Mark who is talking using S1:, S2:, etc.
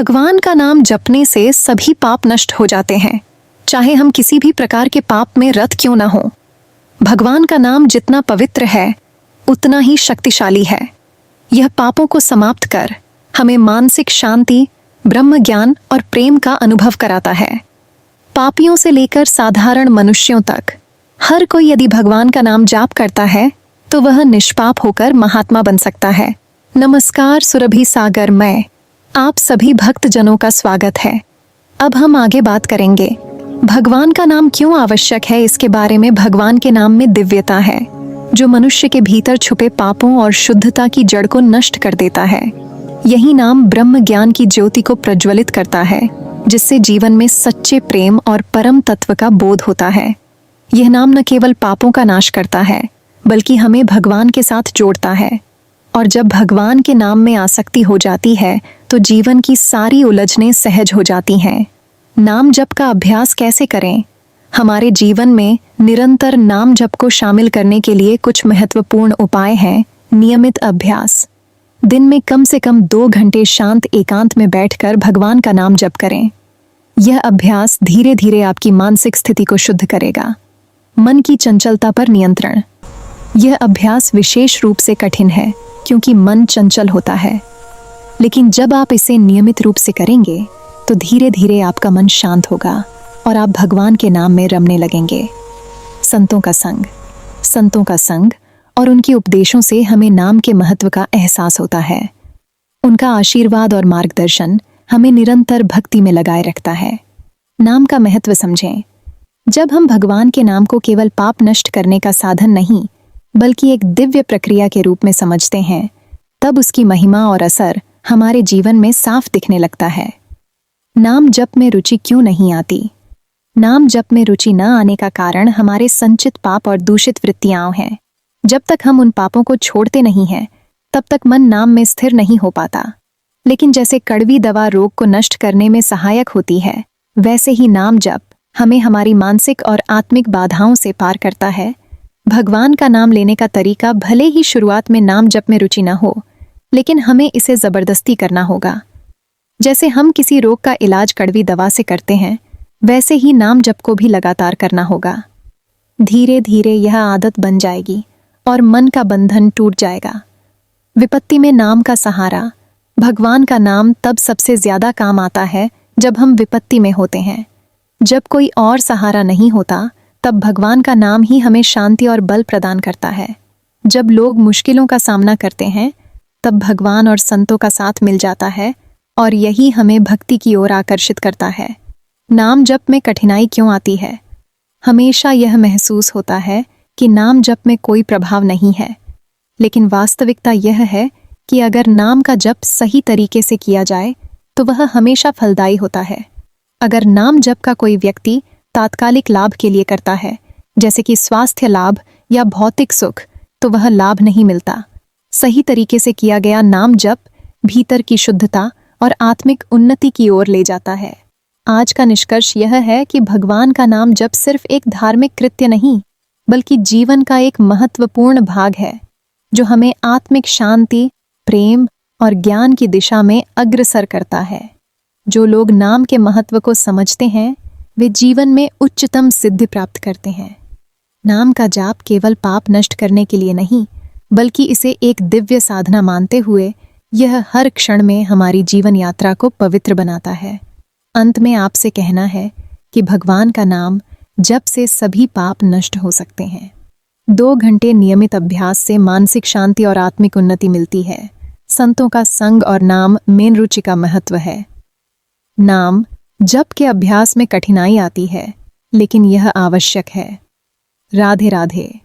S1: भगवान का नाम जपने से सभी पाप नष्ट हो जाते हैं, चाहे हम किसी भी प्रकार के पाप में रत क्यों ना हो। भगवान का नाम जितना पवित्र है उतना ही शक्तिशाली है। यह पापों को समाप्त कर हमें मानसिक शांति, ब्रह्म ज्ञान और प्रेम का अनुभव कराता है। पापियों से लेकर साधारण मनुष्यों तक हर कोई यदि भगवान का नाम जाप करता है तो वह निष्पाप होकर महात्मा बन सकता है। नमस्कार सुरभि सागर में आप सभी भक्त जनों का स्वागत है। अब हम आगे बात करेंगे भगवान का नाम क्यों आवश्यक है। इसके बारे में भगवान के नाम में दिव्यता है जो मनुष्य के भीतर छुपे पापों और शुद्धता की जड़ को नष्ट कर देता है। यही नाम ब्रह्म ज्ञान की ज्योति को प्रज्वलित करता है जिससे जीवन में सच्चे प्रेम और परम तत्व का बोध होता है। यह नाम न केवल पापों का नाश करता है बल्कि हमें भगवान के साथ जोड़ता है, और जब भगवान के नाम में आसक्ति हो जाती है तो जीवन की सारी उलझनें सहज हो जाती हैं। नाम जप का अभ्यास कैसे करें? हमारे जीवन में निरंतर नाम जप को शामिल करने के लिए कुछ महत्वपूर्ण उपाय हैं। नियमित अभ्यास। दिन में कम से कम 2 घंटे शांत एकांत में बैठकर भगवान का नाम जप करें। यह अभ्यास धीरे धीरे आपकी मानसिक स्थिति को शुद्ध करेगा। मन की चंचलता पर नियंत्रण। यह अभ्यास विशेष रूप से कठिन है क्योंकि मन चंचल होता है, लेकिन जब आप इसे नियमित रूप से करेंगे तो धीरे धीरे आपका मन शांत होगा और आप भगवान के नाम में रमने लगेंगे। संतों का संग। संतों का संग और उनके उपदेशों से हमें नाम के महत्व का एहसास होता है। उनका आशीर्वाद और मार्गदर्शन हमें निरंतर भक्ति में लगाए रखता है। नाम का महत्व समझें। जब हम भगवान के नाम को केवल पाप नष्ट करने का साधन नहीं बल्कि एक दिव्य प्रक्रिया के रूप में समझते हैं, तब उसकी महिमा और असर हमारे जीवन में साफ दिखने लगता है। नाम जप में रुचि क्यों नहीं आती? नाम जप में रुचि न आने का कारण हमारे संचित पाप और दूषित वृत्तियां हैं। जब तक हम उन पापों को छोड़ते नहीं हैं, तब तक मन नाम में स्थिर नहीं हो पाता। लेकिन जैसे कड़वी दवा रोग को नष्ट करने में सहायक होती है, वैसे ही नाम जप हमें हमारी मानसिक और आत्मिक बाधाओं से पार करता है। भगवान का नाम लेने का तरीका भले ही शुरुआत में नाम जप में रुचि न हो, लेकिन हमें इसे जबरदस्ती करना होगा। जैसे हम किसी रोग का इलाज कड़वी दवा से करते हैं, वैसे ही नाम जप को भी लगातार करना होगा। धीरे धीरे यह आदत बन जाएगी और मन का बंधन टूट जाएगा। विपत्ति में नाम का सहारा। भगवान का नाम तब सबसे ज्यादा काम आता है जब हम विपत्ति में होते हैं। जब कोई और सहारा नहीं होता, तब भगवान का नाम ही हमें शांति और बल प्रदान करता है। जब लोग मुश्किलों का सामना करते हैं, तब भगवान और संतों का साथ मिल जाता है और यही हमें भक्ति की ओर आकर्षित करता है। नाम जप में कठिनाई क्यों आती है? हमेशा यह महसूस होता है कि नाम जप में कोई प्रभाव नहीं है, लेकिन वास्तविकता यह है कि अगर नाम का जप सही तरीके से किया जाए तो वह हमेशा फलदायी होता है। अगर नाम जप का कोई व्यक्ति तात्कालिक लाभ के लिए करता है, जैसे कि स्वास्थ्य लाभ या भौतिक सुख, तो वह लाभ नहीं मिलता। सही तरीके से किया गया नाम जप भीतर की शुद्धता और आत्मिक उन्नति की ओर ले जाता है। आज का निष्कर्ष यह है कि भगवान का नाम जप सिर्फ एक धार्मिक कृत्य नहीं बल्कि जीवन का एक महत्वपूर्ण भाग है जो हमें आत्मिक शांति, प्रेम और ज्ञान की दिशा में अग्रसर करता है। जो लोग नाम के महत्व को समझते हैं वे जीवन में उच्चतम सिद्धि प्राप्त करते हैं। नाम का जाप केवल पाप नष्ट करने के लिए नहीं बल्कि इसे एक दिव्य साधना मानते हुए यह हर क्षण में हमारी जीवन यात्रा को पवित्र बनाता है। अंत में आपसे कहना है कि भगवान का नाम जप से सभी पाप नष्ट हो सकते हैं। 2 घंटे नियमित अभ्यास से मानसिक शांति और आत्मिक उन्नति मिलती है। संतों का संग और नाम में रुचि का महत्व है। नाम जप के अभ्यास में कठिनाई आती है, लेकिन यह आवश्यक है। राधे राधे।